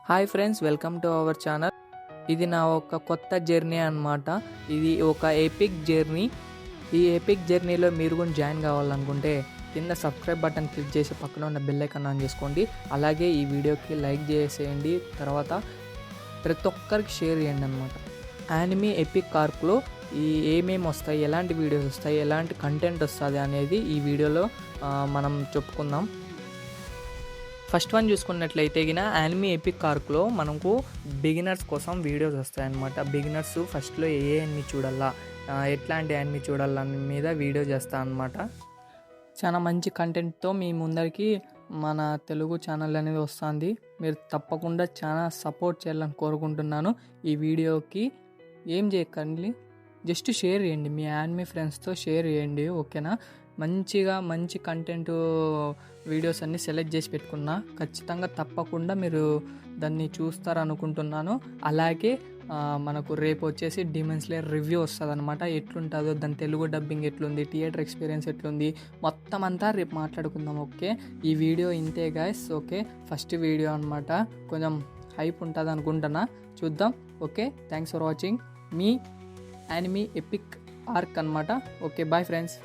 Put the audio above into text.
Hi friends, welcome to our channel. ఇది నా ఒక కొత్త జర్నీ అన్నమాట. ఇది ఒక ఎపిక్ జర్నీ. ఈ ఎపిక్ జర్నీలో మీరు కూడా జాయిన్ కావాలనుకుంటే కింద సబ్స్క్రైబ్ బటన్ క్లిక్ చేసి పక్కన ఉన్న బెల్ ఐకాన్ ఆన్ చేసుకోండి. అలాగే ఈ వీడియోకి లైక్ చేసేయండి. తర్వాత ప్రతి ఒక్కరికి షేర్ చేయండి అనమాట. యానిమీ ఎపిక్ ఆర్క్లో ఏమేమి వస్తాయి, ఎలాంటి వీడియోస్ వస్తాయి, ఎలాంటి కంటెంట్ వస్తుంది అనేది ఈ వీడియోలో మనం చెప్పుకుందాం. ఫస్ట్ వన్ చూసుకున్నట్లయితే యానిమీ ఎపిక్ ఆర్క్లో మనకు బిగినర్స్ కోసం వీడియోస్ వస్తాయన్నమాట. బిగినర్స్ ఫస్ట్లో ఏ యానిమీ చూడాలా, ఎట్లాంటి యానిమీ చూడాలా మీద వీడియో చేస్తా అనమాట. చాలా మంచి కంటెంట్తో మీ ముందరికి మన తెలుగు ఛానల్ అనేది వస్తుంది. మీరు తప్పకుండా చాలా సపోర్ట్ చేయాలని కోరుకుంటున్నాను. ఈ వీడియోకి ఏం చేయకండి, జస్ట్ షేర్ చేయండి, మీ యానిమీ ఫ్రెండ్స్తో షేర్ చేయండి, ఓకేనా. మంచి కంటెంట్ వీడియోస్ అన్నీ సెలెక్ట్ చేసి పెట్టుకున్నా. ఖచ్చితంగా తప్పకుండా మీరు దాన్ని చూస్తారనుకుంటున్నాను. అలాగే మనకు రేపు వచ్చేసి డీమన్ స్లేయర్ రివ్యూ వస్తుంది అనమాట. ఎట్లుంటుందో, దాని తెలుగు డబ్బింగ్ ఎట్లుంది, థియేటర్ ఎక్స్పీరియన్స్ ఎట్లుంది, మొత్తం అంతా రేపు మాట్లాడుకుందాం. ఓకే, ఈ వీడియో ఇంతే గైస్. ఓకే, ఫస్ట్ వీడియో అనమాట. కొంచెం హైప్ ఉంటుంది అనుకుంటున్నా, చూద్దాం. ఓకే, థ్యాంక్స్ ఫర్ వాచింగ్ మీ యానిమీ ఎపిక్ ఆర్క్ అనమాట. Okay, bye friends.